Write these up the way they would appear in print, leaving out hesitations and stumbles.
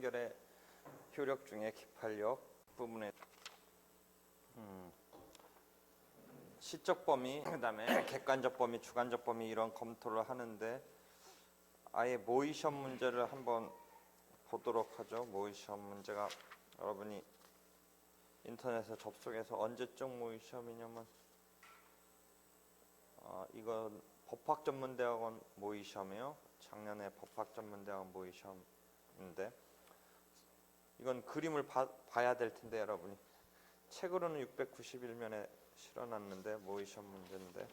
판결의 효력 중에 기판력 부분에 시적 범위, 그다음에 객관적 범위, 주관적 범위 이런 검토를 하는데 아예 모의 시험 문제를 한번 보도록 하죠. 모의 시험 문제가 여러분이 인터넷에 접속해서 언제적 모의 시험이냐면 이건 법학전문대학원 모의 시험이에요. 작년에 법학전문대학원 모의 시험인데 이건 그림을 봐야 될 텐데 여러분이 책으로는 691면에 실어놨는데 모의 시험 문제인데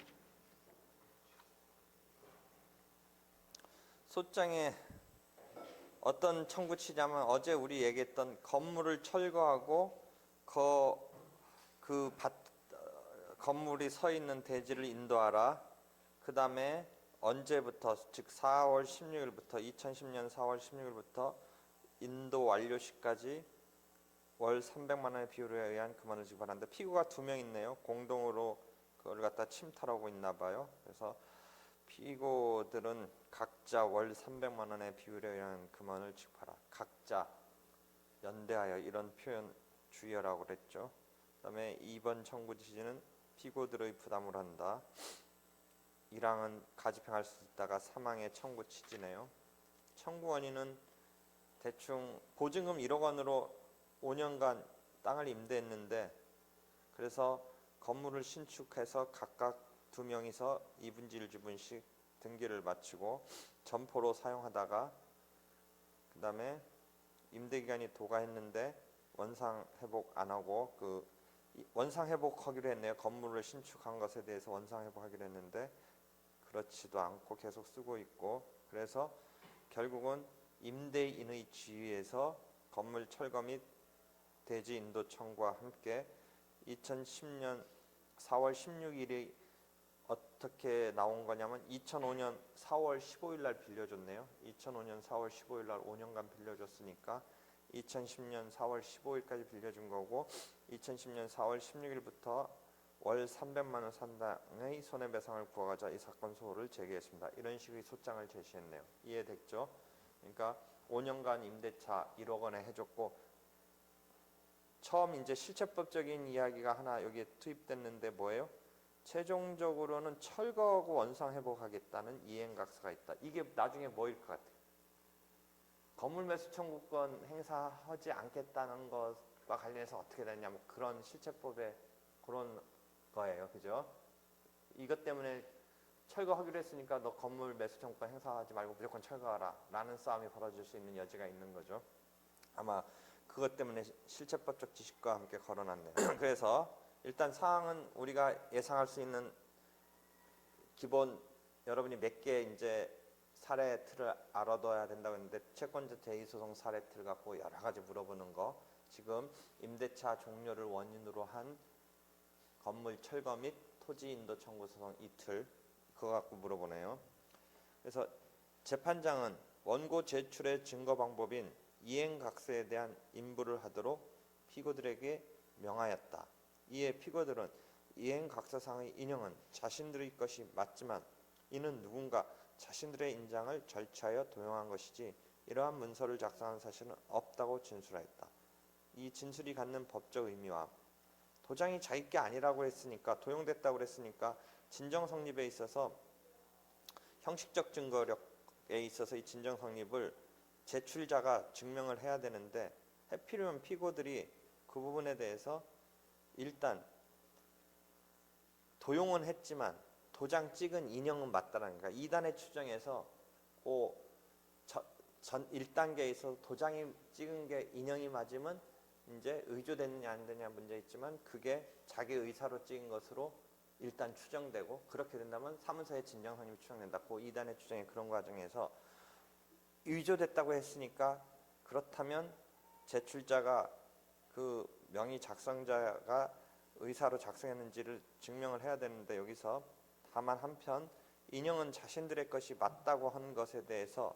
소장에 어떤 청구치냐면 어제 우리 얘기했던 건물을 철거하고 건물이 서 있는 대지를 인도하라. 그 다음에 언제부터 즉 4월 16일부터 2010년 4월 16일부터 인도 완료 시까지 월 300만 원의 비율에 의한 금원을 지급하는데 피고가 2명 있네요. 공동으로 그걸 갖다 침탈하고 있나 봐요. 그래서 피고들은 각자 월 300만 원의 비율에 의한 금원을 지급하라. 각자 연대하여 이런 표현 주의하라고 그랬죠. 그 다음에 2번 청구 지시는 피고들의 부담을 한다. 1항은 가집행할 수 있다가 3항의 청구 취지네요. 청구 원인은 대충 보증금 1억 원으로 5년간 땅을 임대했는데 그래서 건물을 신축해서 각각 2명이서 2분지 1지분씩 등기를 마치고 점포로 사용하다가 그 다음에 임대기간이 도가했는데 원상회복 안 하고 원상회복하기로 했네요. 건물을 신축한 것에 대해서 원상회복하기로 했는데 그렇지도 않고 계속 쓰고 있고 그래서 결국은 임대인의 지위에서 건물 철거 및 대지 인도 청구와 함께 2010년 4월 16일이 어떻게 나온 거냐면 2005년 4월 15일 날 빌려줬네요. 2005년 4월 15일 날 5년간 빌려줬으니까 2010년 4월 15일까지 빌려준 거고 2010년 4월 16일부터 월 300만 원 상당의 손해배상을 구하고자 이 사건 소를 제기했습니다. 이런 식의 소장을 제시했네요. 이해됐죠? 그러니까 5년간 임대차 1억 원에 해줬고 처음 이제 실체법적인 이야기가 하나 여기에 투입됐는데 뭐예요? 최종적으로는 철거하고 원상회복하겠다는 이행각서가 있다. 이게 나중에 뭐일 것 같아요? 건물매수 청구권 행사하지 않겠다는 것과 관련해서 어떻게 되냐면 그런 실체법의 그런 거예요. 그죠? 이것 때문에 철거하기로 했으니까 너 건물 매수 청구권 행사하지 말고 무조건 철거하라 라는 싸움이 벌어질 수 있는 여지가 있는 거죠. 아마 그것 때문에 실체법적 지식과 함께 걸어놨네요. 그래서 일단 사항은 우리가 예상할 수 있는 기본 여러분이 몇 개 이제 사례 틀을 알아둬야 된다고 했는데 채권자 대의소송 사례 틀 갖고 여러 가지 물어보는 거 지금 임대차 종료를 원인으로 한 건물 철거 및 토지 인도 청구 소송 이틀 그거 갖고 물어보네요. 그래서 재판장은 원고 제출의 증거 방법인 이행각서에 대한 인부를 하도록 피고들에게 명하였다. 이에 피고들은 이행각서상의 인용은 자신들의 것이 맞지만 이는 누군가 자신들의 인장을 절차하여 도용한 것이지 이러한 문서를 작성한 사실은 없다고 진술하였다. 이 진술이 갖는 법적 의미와 도장이 자기 게 아니라고 했으니까 도용됐다고 했으니까 진정성립에 있어서 형식적 증거력에 있어서 이 진정성립을 제출자가 증명을 해야 되는데 해필이면 피고들이 그 부분에 대해서 일단 도용은 했지만 도장 찍은 인형은 맞다라는 거야. 2단의 추정에서 1단계에서 도장이 찍은 게 인형이 맞으면 이제 의조됐느냐 안 되느냐 문제 있지만 그게 자기 의사로 찍은 것으로 일단 추정되고 그렇게 된다면 사문서의 진정성립이 추정된다. 그 2단의 추정의 그런 과정에서 의조됐다고 했으니까 그렇다면 제출자가 그 명의 작성자가 의사로 작성했는지를 증명을 해야 되는데 여기서 다만 한편 인형은 자신들의 것이 맞다고 한 것에 대해서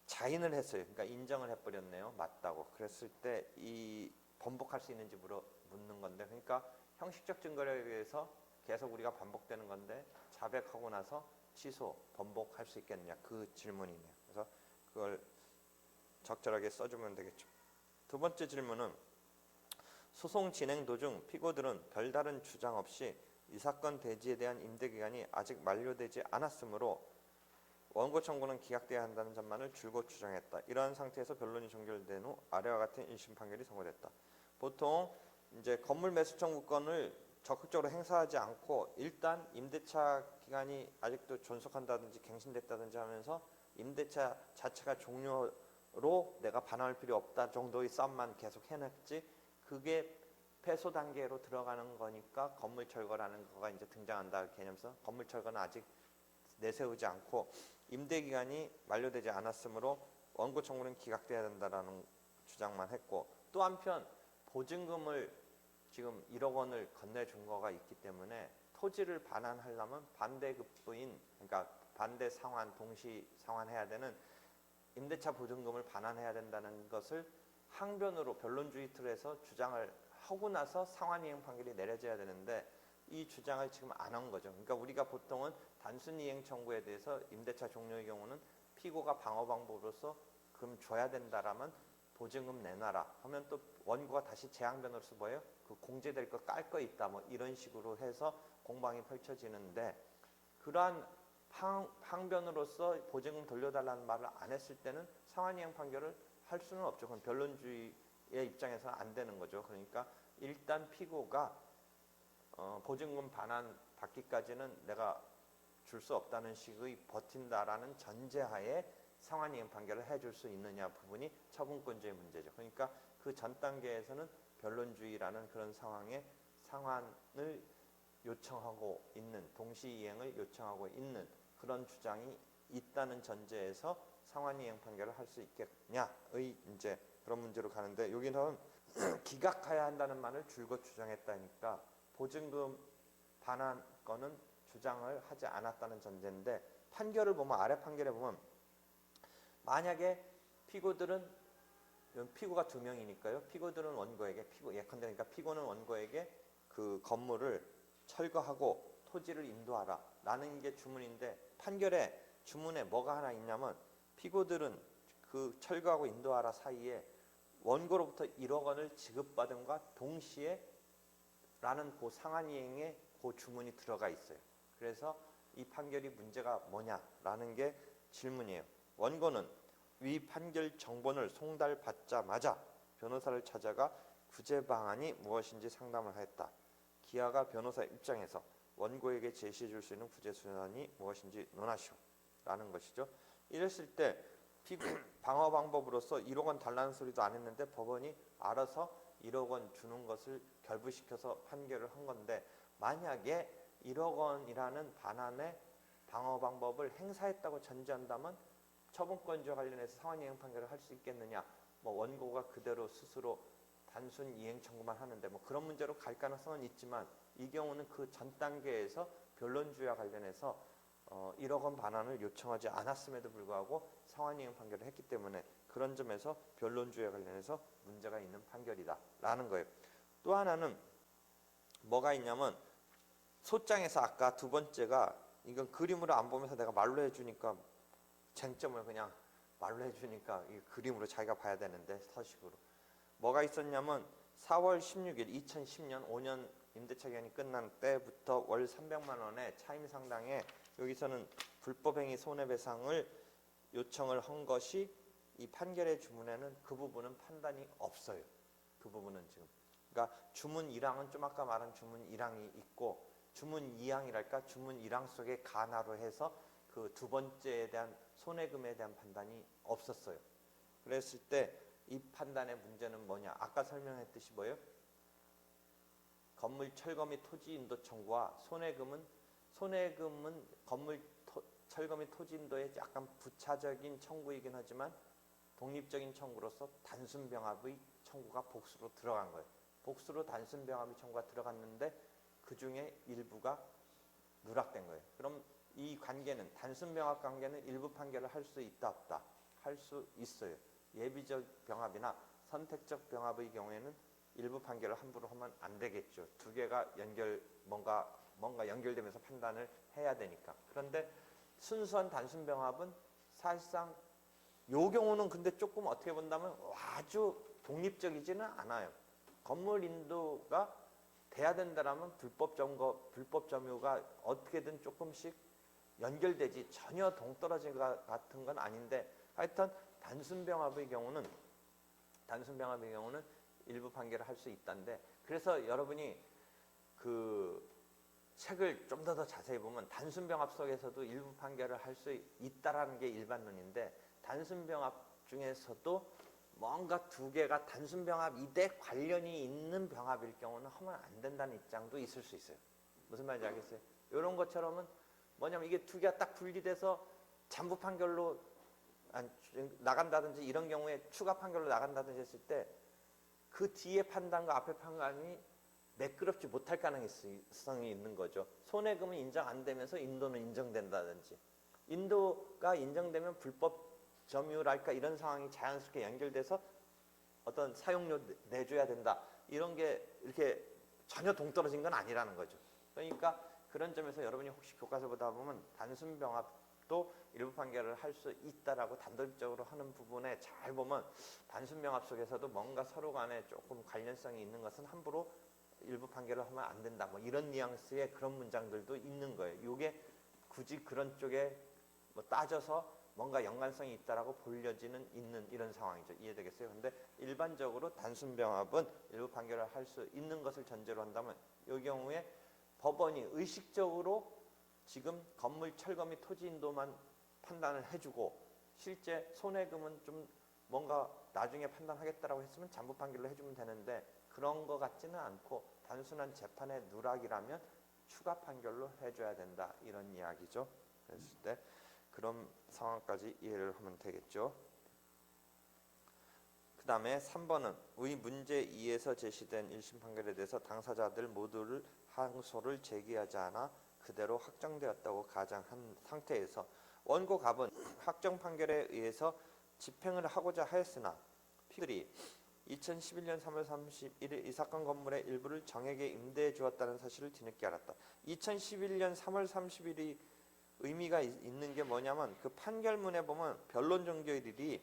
자인을 했어요. 그러니까 인정을 해버렸네요. 맞다고. 그랬을 때 이 번복할 수 있는지 묻는 건데 그러니까 형식적 증거에 의해서 계속 우리가 반복되는 건데 자백하고 나서 취소, 번복할 수 있겠느냐 그 질문이네요. 그래서 그걸 적절하게 써주면 되겠죠. 두 번째 질문은 소송 진행 도중 피고들은 별다른 주장 없이 이 사건 대지에 대한 임대기간이 아직 만료되지 않았으므로 원고 청구는 기각돼야 한다는 점만을 줄곧 주장했다. 이러한 상태에서 변론이 종결된 후 아래와 같은 1심 판결이 선고됐다. 보통 이제 건물 매수 청구권을 적극적으로 행사하지 않고 일단 임대차 기간이 아직도 존속한다든지 갱신됐다든지 하면서 임대차 자체가 종료로 내가 반환할 필요 없다 정도의 싸움만 계속 해냈지, 그게 패소 단계로 들어가는 거니까 건물 철거라는 거가 이제 등장한다 개념에서 건물 철거는 아직 내세우지 않고 임대 기간이 만료되지 않았으므로 원고 청구는 기각돼야 된다라는 주장만 했고, 또 한편 보증금을 지금 1억 원을 건네준 거가 있기 때문에 토지를 반환하려면 반대급부인, 그러니까 반대 상환 동시 상환해야 되는 임대차 보증금을 반환해야 된다는 것을 항변으로 변론주의 틀에서 주장을 하고 나서 상환이행 판결이 내려져야 되는데 이 주장을 지금 안 한 거죠. 그러니까 우리가 보통은 단순 이행 청구에 대해서 임대차 종료의 경우는 피고가 방어 방법으로서 금 줘야 된다라면 보증금 내놔라 하면 또 원고가 다시 재항변으로서 뭐예요? 그 공제될 거 깔 거 있다 뭐 이런 식으로 해서 공방이 펼쳐지는데, 그러한 항변으로서 보증금 돌려달라는 말을 안 했을 때는 상환이행 판결을 할 수는 없죠. 그건 변론주의의 입장에서는 안 되는 거죠. 그러니까 일단 피고가 보증금 반환 받기까지는 내가 줄 수 없다는 식의 버틴다라는 전제하에 상환이행 판결을 해줄 수 있느냐 부분이 처분권자의 문제죠. 그러니까 그 전 단계에서는 변론주의라는 그런 상황에 상환을 요청하고 있는, 동시이행을 요청하고 있는 그런 주장이 있다는 전제에서 상환이행 판결을 할 수 있겠냐의 이제 그런 문제로 가는데, 여기는 기각해야 한다는 말을 줄곧 주장했다니까 보증금 반환 건은 주장을 하지 않았다는 전제인데, 판결을 보면 아래 판결에 보면 만약에 피고들은 피고가 2명이니까요. 피고들은 원고에게 예컨대 그러니까 피고는 원고에게 그 건물을 철거하고 토지를 인도하라 라는 게 주문인데, 판결에 주문에 뭐가 하나 있냐면 피고들은 그 철거하고 인도하라 사이에 원고로부터 1억 원을 지급받음과 동시에 라는 그 상환이행의 그 주문이 들어가 있어요. 그래서 이 판결이 문제가 뭐냐라는 게 질문이에요. 원고는 위 판결 정본을 송달받자마자 변호사를 찾아가 구제 방안이 무엇인지 상담을 하였다. 기아가 변호사 입장에서 원고에게 제시해 줄 수 있는 구제 수단이 무엇인지 논하시오 라는 것이죠. 이랬을 때 피고 방어 방법으로서 1억 원 달라는 소리도 안 했는데 법원이 알아서 1억 원 주는 것을 결부시켜서 판결을 한 건데, 만약에 1억 원이라는 반환의 방어 방법을 행사했다고 전제한다면 처분권자와 관련해서 상환이행 판결을 할 수 있겠느냐, 뭐 원고가 그대로 스스로 단순 이행 청구만 하는데 뭐 그런 문제로 갈 가능성은 있지만, 이 경우는 그 전 단계에서 변론주의와 관련해서 1억 원 반환을 요청하지 않았음에도 불구하고 상환이행 판결을 했기 때문에 그런 점에서 변론주의와 관련해서 문제가 있는 판결이다 라는 거예요. 또 하나는 뭐가 있냐면, 소장에서 아까 두 번째가 이건 그림으로 안 보면서 내가 말로 해주니까 쟁점을 그냥 말로 해주니까 이 그림으로 자기가 봐야 되는데 서식으로 뭐가 있었냐면 4월 16일 2010년 5년 임대차 기간이 끝난 때부터 월 300만 원의 차임 상당에 여기서는 불법행위 손해배상을 요청을 한 것이 이 판결의 주문에는 그 부분은 판단이 없어요. 그 부분은 지금 그러니까 주문 1항은 좀 아까 말한 주문 1항이 있고 주문 2항이랄까 주문 1항 속에 간화로 해서 그 두 번째에 대한 손해금에 대한 판단이 없었어요. 그랬을 때 이 판단의 문제는 뭐냐? 아까 설명했듯이 뭐예요? 건물 철거 및 토지 인도 청구와 손해금은 건물 철거 및 토지 인도에 약간 부차적인 청구이긴 하지만 독립적인 청구로서 단순병합의 청구가 복수로 들어간 거예요. 복수로 단순병합의 청구가 들어갔는데 그 중에 일부가 누락된 거예요. 그럼 이 관계는 단순병합 관계는 일부 판결을 할 수 있다 없다? 할 수 있어요. 예비적 병합이나 선택적 병합의 경우에는 일부 판결을 함부로 하면 안 되겠죠. 두 개가 뭔가 연결되면서 판단을 해야 되니까. 그런데 순수한 단순병합은 사실상 요 경우는 근데 조금 어떻게 본다면 아주 독립적이지는 않아요. 건물 인도가 돼야 된다라면 불법 점거, 불법 점유가 어떻게든 조금씩 연결되지 전혀 동떨어진 것 같은 건 아닌데 하여튼 단순병합의 경우는 일부 판결을 할 수 있다는데 그래서 여러분이 그 책을 좀 더 자세히 보면 단순병합 속에서도 일부 판결을 할 수 있다라는 게 일반론인데 단순병합 중에서도 뭔가 두 개가 단순병합 이대 관련이 있는 병합일 경우는 하면 안 된다는 입장도 있을 수 있어요. 무슨 말인지 알겠어요? 이런 것처럼은 뭐냐면 이게 두 개가 딱 분리돼서 잠부 판결로 나간다든지 이런 경우에 추가 판결로 나간다든지 했을 때 그 뒤에 판단과 앞에 판단이 매끄럽지 못할 가능성이 있는 거죠. 손해금은 인정 안 되면서 인도는 인정된다든지 인도가 인정되면 불법 점유랄까 이런 상황이 자연스럽게 연결돼서 어떤 사용료 내줘야 된다 이런 게 이렇게 전혀 동떨어진 건 아니라는 거죠. 그러니까 그런 점에서 여러분이 혹시 교과서 보다 보면 단순병합도 일부 판결을 할 수 있다라고 단도직적으로 하는 부분에 잘 보면 단순병합 속에서도 뭔가 서로 간에 조금 관련성이 있는 것은 함부로 일부 판결을 하면 안 된다. 뭐 이런 뉘앙스의 그런 문장들도 있는 거예요. 이게 굳이 그런 쪽에 뭐 따져서 뭔가 연관성이 있다라고 보여지는 있는 이런 상황이죠. 이해되겠어요? 근데 일반적으로 단순병합은 일부 판결을 할 수 있는 것을 전제로 한다면 이 경우에 법원이 의식적으로 지금 건물 철거 및 토지 인도만 판단을 해주고 실제 손해금은 좀 뭔가 나중에 판단하겠다라고 했으면 잠부 판결로 해주면 되는데 그런 것 같지는 않고 단순한 재판의 누락이라면 추가 판결로 해줘야 된다 이런 이야기죠. 그랬을 때 그런 상황까지 이해를 하면 되겠죠. 그 다음에 3번은 의 문제 2에서 제시된 1심 판결에 대해서 당사자들 모두를 항소를 제기하지 않아 그대로 확정되었다고 가정한 상태에서 원고 갑은 확정 판결에 의해서 집행을 하고자 하였으나 피들이 2011년 3월 31일 이 사건 건물의 일부를 정에게 임대해 주었다는 사실을 뒤늦게 알았다. 2011년 3월 30일이 의미가 있는 게 뭐냐면 그 판결문에 보면 변론 종결일이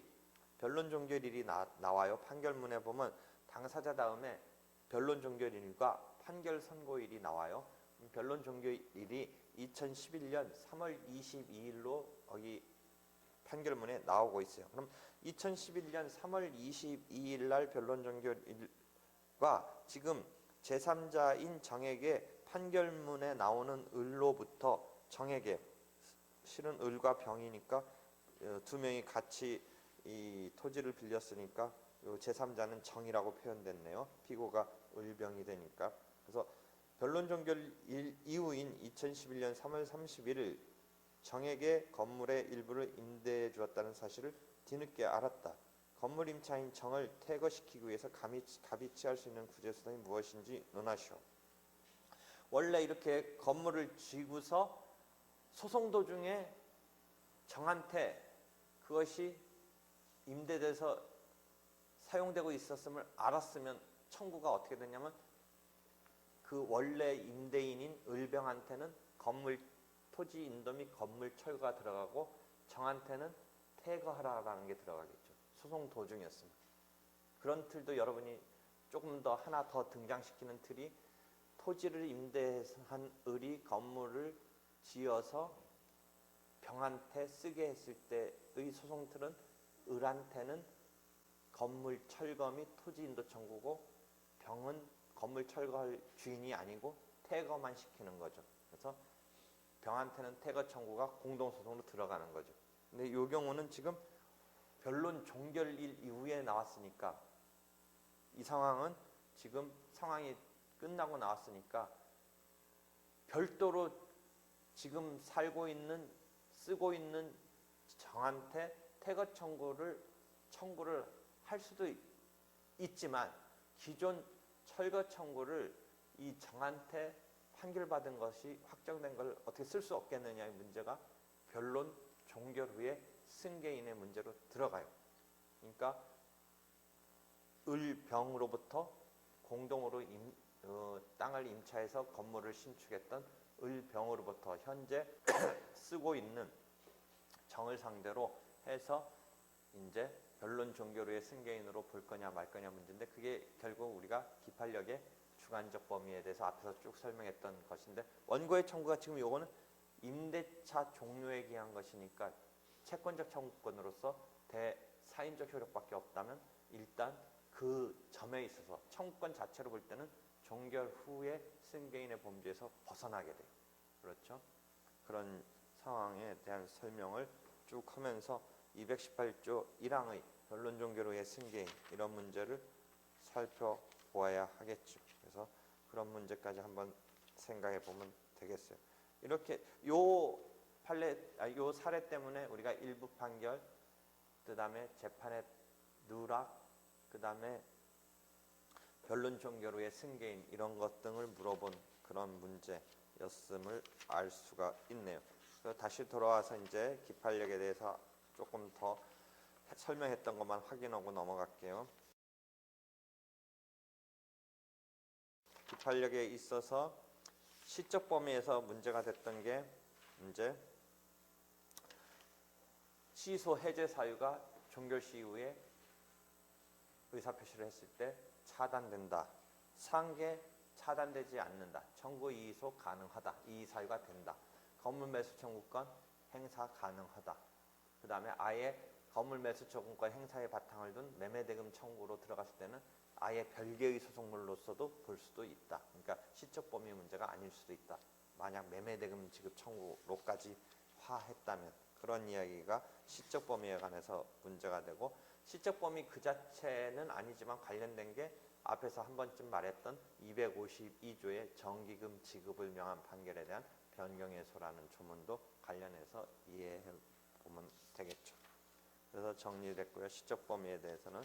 나와요. 판결문에 보면 당사자 다음에 변론 종결일과 판결 선고일이 나와요. 변론 종결일이 2011년 3월 22일로 거기 판결문에 나오고 있어요. 그럼 2011년 3월 22일 날 변론 종결일과 지금 제3자인 정에게 판결문에 나오는 을로부터 정에게 실은 을과 병이니까 두 명이 같이 이 토지를 빌렸으니까 제3자는 정이라고 표현됐네요. 피고가 을병이 되니까. 그래서 변론 종결일 이후인 2011년 3월 31일 정에게 건물의 일부를 임대해 주었다는 사실을 뒤늦게 알았다. 건물 임차인 정을 퇴거시키기 위해서 갑이 취할 수 있는 구제수단이 무엇인지 논하시오. 원래 이렇게 건물을 쥐고서 소송 도중에 정한테 그것이 임대돼서 사용되고 있었음을 알았으면 청구가 어떻게 되냐면 그 원래 임대인인 을병한테는 건물 토지 인도 및 건물 철거가 들어가고 정한테는 퇴거하라라는 게 들어가겠죠. 소송 도중이었으면. 그런 틀도 여러분이 조금 더 하나 더 등장시키는 틀이 토지를 임대한 을이 건물을 지어서 병한테 쓰게 했을 때의 소송 틀은 을한테는 건물 철거 및 토지 인도 청구고 병은 건물 철거할 주인이 아니고 퇴거만 시키는 거죠. 그래서 병한테는 퇴거 청구가 공동소송으로 들어가는 거죠. 근데 이 경우는 지금 변론 종결일 이후에 나왔으니까 이 상황은 지금 상황이 끝나고 나왔으니까 별도로 지금 쓰고 있는 정한테 퇴거 청구를 할 수도 있지만 기존 철거 청구를 이 정한테 판결받은 것이 확정된 걸 어떻게 쓸 수 없겠느냐의 문제가 변론 종결 후에 승계인의 문제로 들어가요. 그러니까 을병으로부터 공동으로 땅을 임차해서 건물을 신축했던 을병으로부터 현재 쓰고 있는 정을 상대로 해서 이제 변론 종교로의 승계인으로 볼 거냐 말 거냐 문제인데 그게 결국 우리가 기판력의 주관적 범위에 대해서 앞에서 쭉 설명했던 것인데 원고의 청구가 지금 요거는 임대차 종료에 기한 것이니까 채권적 청구권으로서 대사인적 효력밖에 없다면 일단 그 점에 있어서 청구권 자체로 볼 때는 종결 후에 승계인의 범주에서 벗어나게 돼요. 그렇죠? 그런 상황에 대한 설명을 쭉 하면서 218조 1항의 변론 종결 후의 승계인 이런 문제를 살펴보아야 하겠죠. 그래서 그런 문제까지 한번 생각해 보면 되겠어요. 이렇게 요 사례 때문에 우리가 일부 판결, 그 다음에 재판의 누락, 그 다음에 변론 종결 후의 승계인 이런 것 등을 물어본 그런 문제였음을 알 수가 있네요. 그래서 다시 돌아와서 이제 기판력에 대해서 조금 더 설명했던 것만 확인하고 넘어갈게요. 기판력에 있어서 시적 범위에서 문제가 됐던 게 이제 취소 해제 사유가 종결시 이후에 의사표시를 했을 때 차단된다. 상계 차단되지 않는다. 청구 이의소 가능하다. 이의 사유가 된다. 건물 매수 청구권 행사 가능하다. 그 다음에 아예 건물 매수 청구권 행사의 바탕을 둔 매매대금 청구로 들어갔을 때는 아예 별개의 소송물로서도 볼 수도 있다. 그러니까 시적 범위 문제가 아닐 수도 있다. 만약 매매대금 지급 청구로까지 화했다면 그런 이야기가 시적 범위에 관해서 문제가 되고 시적 범위 그 자체는 아니지만 관련된 게 앞에서 한 번쯤 말했던 252조의 정기금 지급을 명한 판결에 대한 변경해소라는 조문도 관련해서 이해해 보면 되겠죠. 그래서 정리됐고요. 시적 범위에 대해서는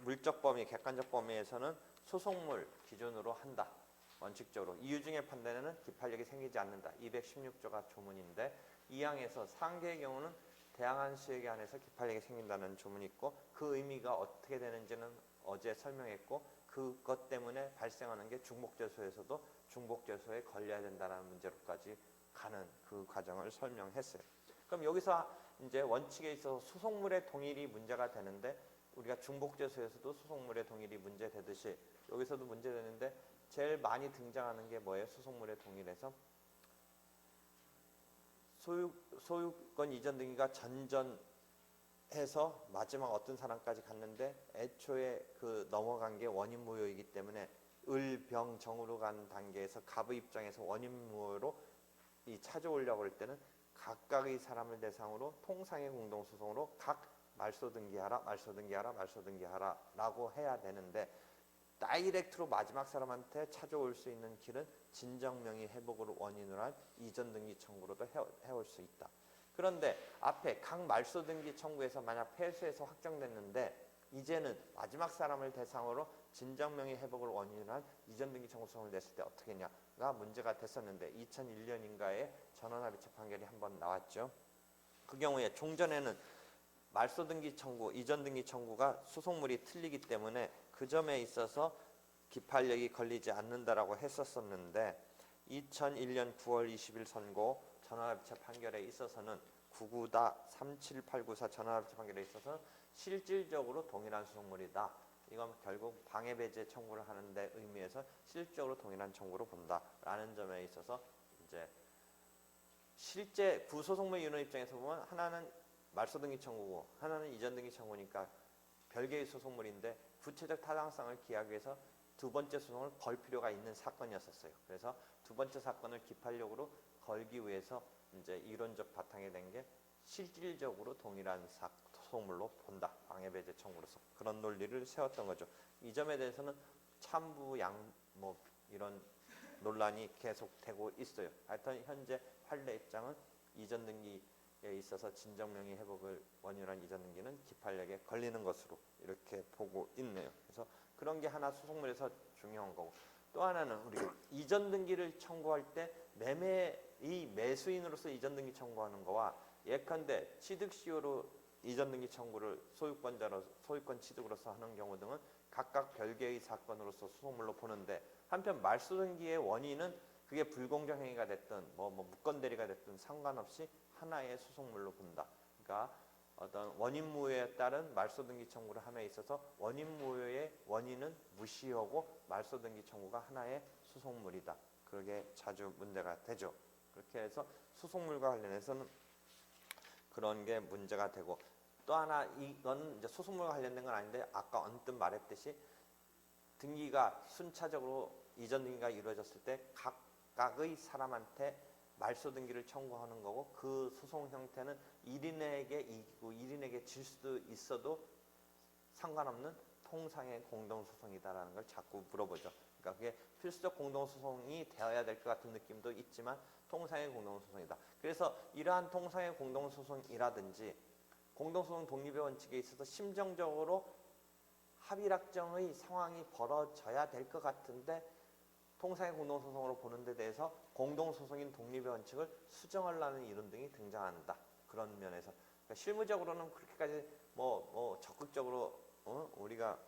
물적 범위, 객관적 범위에서는 소송물 기준으로 한다. 원칙적으로 이유 중에 판단에는 기판력이 생기지 않는다. 216조가 조문인데 이 항에서 상계의 경우는 대항한 수액에 한해서 기판력이 생긴다는 조문이 있고 그 의미가 어떻게 되는지는 어제 설명했고 그것 때문에 발생하는 게 중복제소에서도 중복제소에 걸려야 된다는 문제로까지 가는 그 과정을 설명했어요. 그럼 여기서 이제 원칙에 있어서 소송물의 동일이 문제가 되는데 우리가 중복제소에서도 소송물의 동일이 문제되듯이 여기서도 문제되는데 제일 많이 등장하는 게 뭐예요? 소송물의 동일에서 소유권 이전 등기가 전전해서 마지막 어떤 사람까지 갔는데 애초에 그 넘어간 게 원인 무효이기 때문에 을, 병, 정으로 간 단계에서 갑의 입장에서 원인 무효로 이 찾아오려고 할 때는 각각의 사람을 대상으로 통상의 공동소송으로 각 말소 등기하라 라고 해야 되는데 다이렉트로 마지막 사람한테 찾아올 수 있는 길은 진정명의 회복으로 원인으로 한 이전 등기 청구로도 해올 수 있다. 그런데 앞에 각 말소 등기 청구에서 만약 패소해서 확정됐는데 이제는 마지막 사람을 대상으로 진정명의 회복을 원인으로 한 이전 등기 청구 소송을 냈을 때 어떻게 했냐가 문제가 됐었는데 2001년인가에 전원합의체 판결이 한번 나왔죠. 그 경우에 종전에는 말소 등기 청구, 이전 등기 청구가 소송물이 틀리기 때문에 그 점에 있어서 기판력이 걸리지 않는다라고 했었었는데 2001년 9월 20일 선고 전원합의체 판결에 있어서는 99-37894 전원합의체 판결에 있어서 실질적으로 동일한 소송물이다. 이건 결국 방해배제 청구를 하는데 의미에서 실질적으로 동일한 청구로 본다라는 점에 있어서 이제 실제 구소송물 이유는 입장에서 보면 하나는 말소 등기 청구고 하나는 이전 등기 청구니까 별개의 소송물인데 구체적 타당성을 기하기 위해서 두 번째 소송을 걸 필요가 있는 사건이었었어요. 그래서 두 번째 사건을 기판력으로 걸기 위해서 이제 이론적 바탕이 된 게 실질적으로 동일한 소송물로 본다. 방해배제 청구로서 그런 논리를 세웠던 거죠. 이 점에 대해서는 참부 뭐 이런 논란이 계속되고 있어요. 하여튼 현재 판례 입장은 이전 등기에 있어서 진정명의 회복을 원인으로 한 이전 등기는 기판력에 걸리는 것으로 이렇게 보고 있네요. 그래서 그런 게 하나 소송물에서 중요한 거고 또 하나는 우리가 이전 등기를 청구할 때 매매의 매수인으로서 이전 등기 청구하는 거와 예컨대 취득 시효로 이전 등기 청구를 소유권 취득으로서 하는 경우 등은 각각 별개의 사건으로서 소송물로 보는데 한편 말소 등기의 원인은 그게 불공정 행위가 됐든 뭐 무권 대리가 됐든 상관없이 하나의 소송물로 본다. 그러니까 어떤 원인 무효에 따른 말소 등기 청구를 함에 있어서 원인 무효의 원인은 무시하고 말소 등기 청구가 하나의 소송물이다. 그게 자주 문제가 되죠. 그렇게 해서 소송물과 관련해서는 그런 게 문제가 되고, 또 하나 이건 이제 소송물과 관련된 건 아닌데 아까 언뜻 말했듯이 등기가 순차적으로 이전 등기가 이루어졌을 때 각각의 사람한테 말소 등기를 청구하는 거고, 그 소송 형태는 1인에게 이기고 1인에게 질 수도 있어도 상관없는 통상의 공동소송이다라는 걸 자꾸 물어보죠. 그러니까 그게 필수적 공동소송이 되어야 될 것 같은 느낌도 있지만 통상의 공동소송이다. 그래서 이러한 통상의 공동소송이라든지 공동소송 독립의 원칙에 있어서 심정적으로 합의락정의 상황이 벌어져야 될 것 같은데 통상의 공동소송으로 보는 데 대해서 공동소송인 독립의 원칙을 수정하려는 이론 등이 등장한다. 그런 면에서 그러니까 실무적으로는 그렇게까지 적극적으로 우리가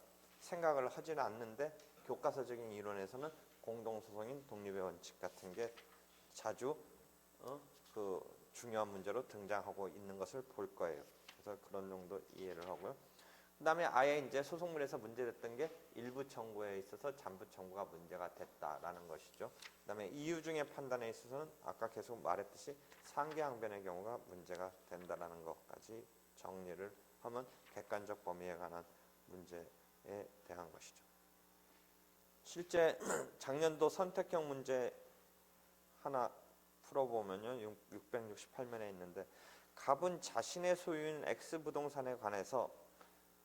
생각을 하지는 않는데 교과서적인 이론에서는 공동소송인 독립의 원칙 같은 게 자주 그 중요한 문제로 등장하고 있는 것을 볼 거예요. 그래서 그런 정도 이해를 하고요. 그 다음에 아예 이제 소송물에서 문제됐던 게 일부 청구에 있어서 잔부 청구가 문제가 됐다라는 것이죠. 그 다음에 이유 중에 판단에 있어서는 아까 계속 말했듯이 상계항변의 경우가 문제가 된다라는 것까지 정리를 하면 객관적 범위에 관한 문제에 대한 것이죠. 실제 작년도 선택형 문제 하나 풀어보면요. 668면에 있는데 갑은 자신의 소유인 X부동산에 관해서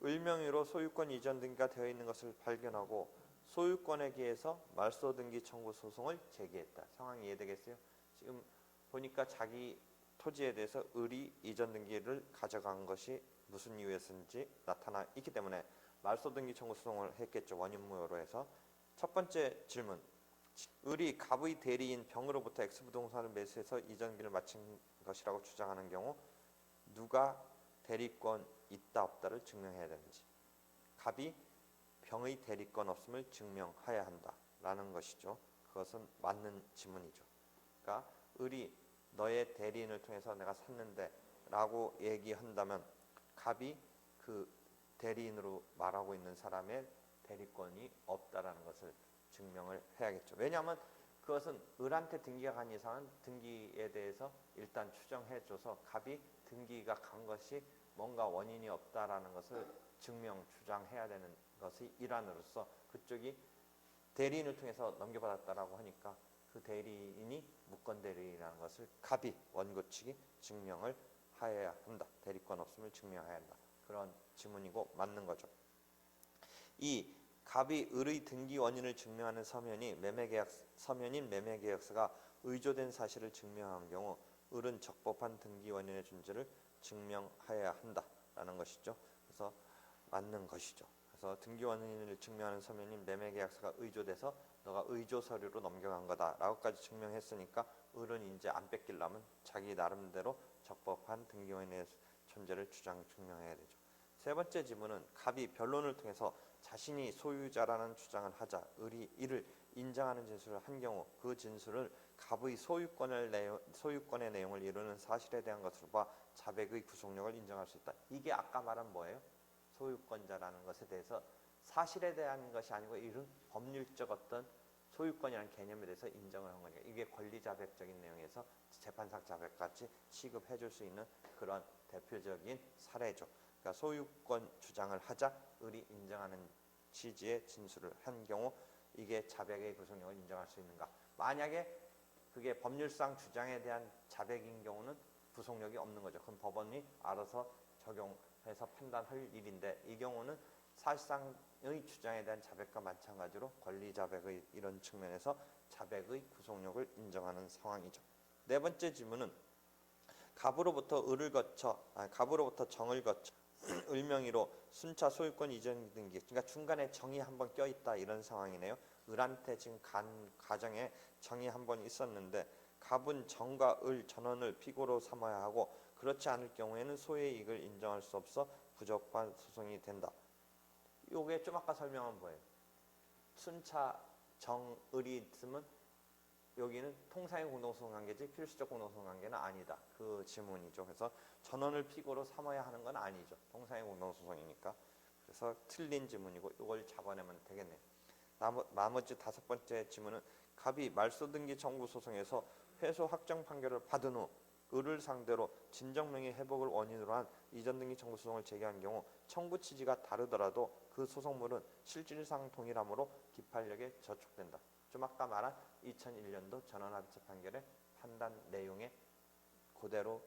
을명의로 소유권 이전 등기가 되어 있는 것을 발견하고 소유권에 기해서 말소 등기 청구 소송을 제기했다. 상황이 이해되겠어요? 지금 보니까 자기 토지에 대해서 을이 이전 등기를 가져간 것이 무슨 이유에서인지 나타나 있기 때문에 말소 등기 청구 소송을 했겠죠. 원인 무효로 해서. 첫 번째 질문. 을이 갑의 대리인 병으로부터 X부동산을 매수해서 이전기를 마친 것이라고 주장하는 경우 누가 대리권 있다 없다를 증명해야 되는지, 갑이 병의 대리권 없음을 증명해야 한다라는 것이죠. 그것은 맞는 지문이죠. 그러니까 을이 너의 대리인을 통해서 내가 샀는데 라고 얘기한다면 갑이 그 대리인으로 말하고 있는 사람의 대리권이 없다라는 것을 증명을 해야겠죠. 왜냐하면 그것은 을한테 등기가 간 이상은 등기에 대해서 일단 추정해줘서 갑이 등기가 간 것이 뭔가 원인이 없다라는 것을 증명, 주장해야 되는 것이 일환으로서 그쪽이 대리인을 통해서 넘겨받았다라고 하니까 그 대리인이 무권 대리인이라는 것을 갑이 원고 측이 증명을 해야 한다. 대리권 없음을 증명해야 한다. 그런 지문이고 맞는 거죠. 이 갑이 을의 등기 원인을 증명하는 서면인 매매계약서가 의조된 사실을 증명한 경우 을은 적법한 등기 원인의 존재를 증명해야 한다라는 것이죠. 그래서 맞는 것이죠. 그래서 등기 원인을 증명하는 서면인 매매계약서가 의조돼서 너가 의조 서류로 넘겨간 거다라고까지 증명했으니까 을은 이제 안 뺏기려면 자기 나름대로 적법한 등기 원인의 존재를 증명해야 되죠. 세 번째 지문은 갑이 변론을 통해서 자신이 소유자라는 주장을 하자 을이 이를 인정하는 진술을 한 경우 그 진술을 갑의 소유권의 내용을 이루는 사실에 대한 것으로 봐 자백의 구속력을 인정할 수 있다. 이게 아까 말한 뭐예요? 소유권자라는 것에 대해서 사실에 대한 것이 아니고 이런 법률적 어떤 소유권이라는 개념에 대해서 인정을 한 거니까 이게 권리자백적인 내용에서 재판상 자백같이 취급해 줄 수 있는 그런 대표적인 사례죠. 그러니까 소유권 주장을 하자 을이 인정하는 취지의 진술을 한 경우 이게 자백의 구속력을 인정할 수 있는가. 만약에 그게 법률상 주장에 대한 자백인 경우는 구속력이 없는 거죠. 그럼 법원이 알아서 적용해서 판단할 일인데 이 경우는 사실상의 주장에 대한 자백과 마찬가지로 권리자백의 이런 측면에서 자백의 구속력을 인정하는 상황이죠. 네 번째 지문은 갑으로부터 정을 거쳐 을명의로 순차 소유권 이전 등기, 그러니까 중간에 정이 한번 껴있다 이런 상황이네요. 을한테 지금 간 과정에 정이 한번 있었는데 갑은 정과 을 전원을 피고로 삼아야 하고 그렇지 않을 경우에는 소의 이익을 인정할 수 없어 부적합한 소송이 된다. 요게 좀 아까 설명한 거예요. 순차 정, 을이 있으면 여기는 통상의 공동소송 관계지 필수적 공동소송 관계는 아니다. 그 지문이죠. 그래서 전원을 피고로 삼아야 하는 건 아니죠. 통상의 공동소송이니까. 그래서 틀린 지문이고 이걸 잡아내면 되겠네요. 나머지 5번째 지문은 갑이 말소등기 청구 소송에서 패소 확정 판결을 받은 후 을을 상대로 진정명의 회복을 원인으로 한 이전 등기 청구 소송을 제기한 경우 청구 취지가 다르더라도 그 소송물은 실질상 동일하므로 기판력에 저촉된다. 좀 아까 말한 2001년도 전원합의체 판결의 판단 내용에 그대로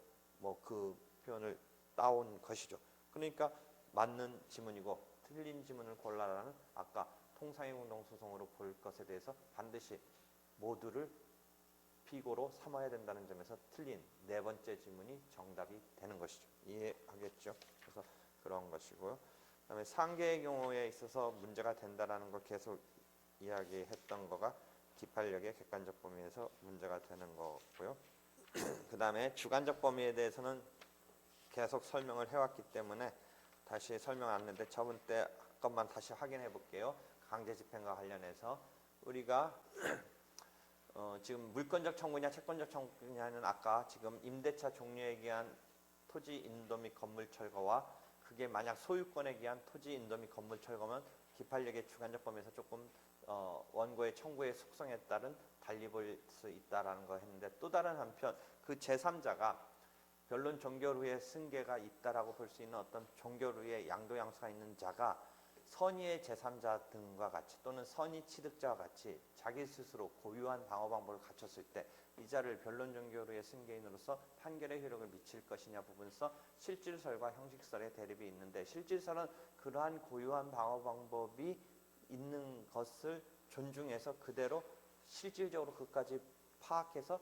그 표현을 따온 것이죠. 그러니까 맞는 지문이고 틀린 지문을 골라라는 아까 통상의 공동소송으로 볼 것에 대해서 반드시 모두를 피고로 삼아야 된다는 점에서 틀린 4번째 지문이 정답이 되는 것이죠. 이해하겠죠? 그래서 그런 것이고요. 그다음에 상계의 경우에 있어서 문제가 된다라는 걸 계속 이야기했던 거가 기판력의 객관적 범위에서 문제가 되는 거고요. 그다음에 주관적 범위에 대해서는 계속 설명을 해왔기 때문에 다시 설명 안 했는데 저번 때 것만 다시 확인해 볼게요. 강제 집행과 관련해서 우리가 지금 물권적 청구냐 채권적 청구냐는 아까 지금 임대차 종료에 기한 토지 인도 및 건물 철거와 그게 만약 소유권에 기한 토지 인도 및 건물 철거면 기판력의 주관적 범위에서 조금 원고의 청구의 속성에 따른 달리 볼 수 있다라는 거 했는데 또 다른 한편 그 제3자가 변론 종결 후에 승계가 있다라고 볼 수 있는 어떤 종결 후에 양도양수가 있는 자가 선의의 제3자 등과 같이 또는 선의 취득자와 같이 자기 스스로 고유한 방어 방법을 갖췄을 때 이 자를 변론 종결 후의 승계인으로서 판결에 효력을 미칠 것이냐 부분에서 실질설과 형식설의 대립이 있는데 실질설은 그러한 고유한 방어 방법이 있는 것을 존중해서 그대로 실질적으로 그까지 파악해서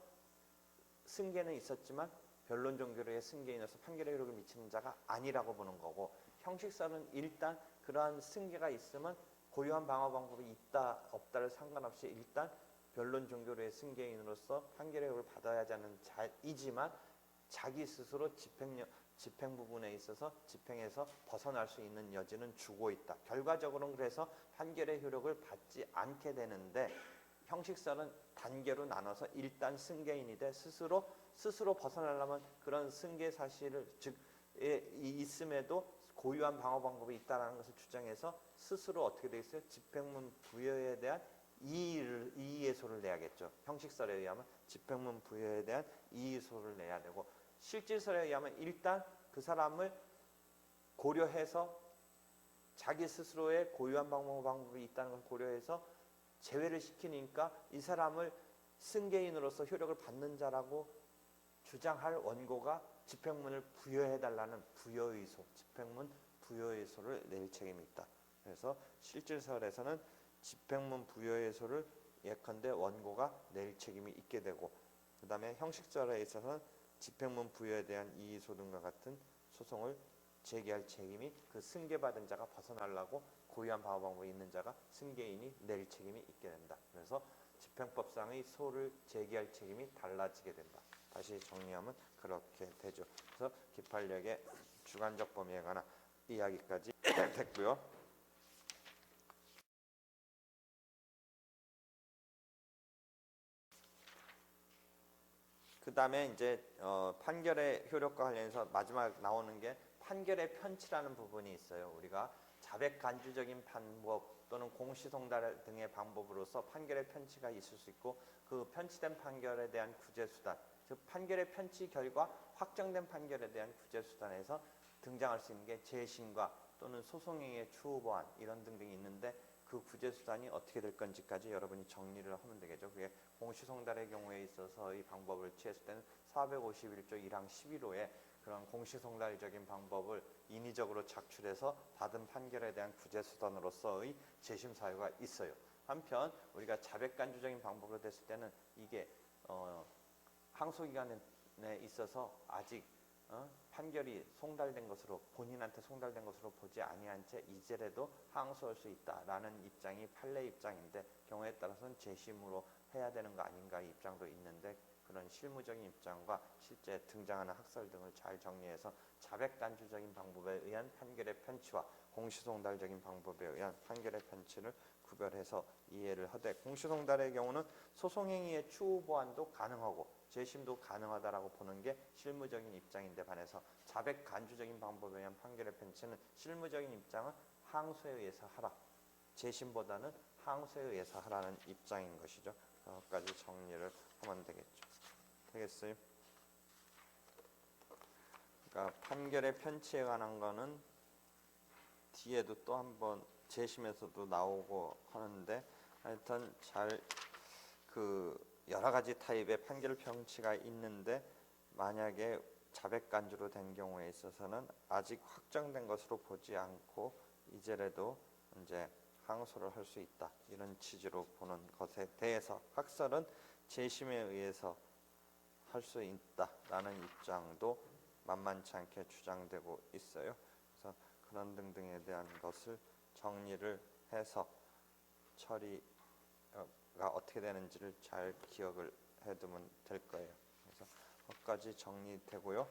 승계는 있었지만 변론 종결의 승계인으로서 판결에 효력을 미치는 자가 아니라고 보는 거고 형식설은 일단 그러한 승계가 있으면 고유한 방어 방법이 있다 없다를 상관없이 일단 변론 종결의 승계인으로서 판결의 효력을 받아야 하는 자이지만 자기 스스로 집행 부분에 있어서 집행에서 벗어날 수 있는 여지는 주고 있다. 결과적으로는 그래서 판결의 효력을 받지 않게 되는데 형식설은 단계로 나눠서 일단 승계인이 돼 스스로 벗어나려면 그런 승계 사실을 즉 있음에도 고유한 방어 방법이 있다라는 것을 주장해서 스스로 어떻게 되어 있어요? 집행문 부여에 대한 이의소를 내야겠죠. 형식설에 의하면 집행문 부여에 대한 이의소를 내야 되고 실질설에 의하면 일단 그 사람을 고려해서 자기 스스로의 고유한 방어 방법이 있다는 걸 고려해서 제외를 시키니까 이 사람을 승계인으로서 효력을 받는 자라고 주장할 원고가 집행문을 부여해달라는 부여의소, 집행문 부여의소를 낼 책임이 있다. 그래서 실질설에서는 집행문 부여의소를 예컨대 원고가 낼 책임이 있게 되고 그 다음에 형식설에 있어서는 집행문 부여에 대한 이의소 등과 같은 소송을 제기할 책임이 그 승계받은 자가 벗어나려고 고유한 방어 방법이 있는 자가 승계인이 낼 책임이 있게 된다. 그래서 집행법상의 소를 제기할 책임이 달라지게 된다. 다시 정리하면 그렇게 되죠. 그래서 기판력의 주관적 범위에 관한 이야기까지 됐고요. 그 다음에 이제 판결의 효력과 관련해서 마지막 나오는 게 판결의 편치라는 부분이 있어요. 우리가 자백 간주적인 방법 또는 공시송달 등의 방법으로서 판결의 편치가 있을 수 있고 그 편치된 판결에 대한 구제수단 즉 판결의 편치 결과 확정된 판결에 대한 구제수단에서 등장할 수 있는 게 재심과 또는 소송행위의 추후 보완 이런 등등이 있는데 그 구제수단이 어떻게 될 건지까지 여러분이 정리를 하면 되겠죠. 그게 공시송달의 경우에 있어서의 방법을 취했을 때는 451조 1항 11호에 그런 공시송달적인 방법을 인위적으로 작출해서 받은 판결에 대한 구제수단으로서의 재심 사유가 있어요. 한편 우리가 자백간주적인 방법으로 됐을 때는 이게 항소기간에 있어서 아직 판결이 송달된 것으로 본인한테 송달된 것으로 보지 아니한 채 이제라도 항소할 수 있다라는 입장이 판례 입장인데 경우에 따라서는 재심으로 해야 되는 거 아닌가 입장도 있는데 그런 실무적인 입장과 실제 등장하는 학설 등을 잘 정리해서 자백간주적인 방법에 의한 판결의 편치와 공시송달적인 방법에 의한 판결의 편치를 구별해서 이해를 하되 공시송달의 경우는 소송행위의 추후 보완도 가능하고 재심도 가능하다라고 보는 게 실무적인 입장인데 반해서 자백 간주적인 방법에 의한 판결의 편취는 실무적인 입장은 항소에 의해서 하라. 재심보다는 항소에 의해서 하라는 입장인 것이죠. 그것까지 정리를 하면 되겠어요. 그러니까 판결의 편취에 관한 거는 뒤에도 또 한번 재심에서도 나오고 하는데 하여튼 잘 여러 가지 타입의 판결 편취가 있는데 만약에 자백 간주로 된 경우에 있어서는 아직 확정된 것으로 보지 않고 이제라도 이제 항소를 할 수 있다 이런 취지로 보는 것에 대해서 학설은 재심에 의해서 할 수 있다라는 입장도 만만치 않게 주장되고 있어요. 그래서 그런 등등에 대한 것을 정리를 해서 처리가 어떻게 되는지를 잘 기억을 해두면 될 거예요. 그래서 거기까지 정리되고요.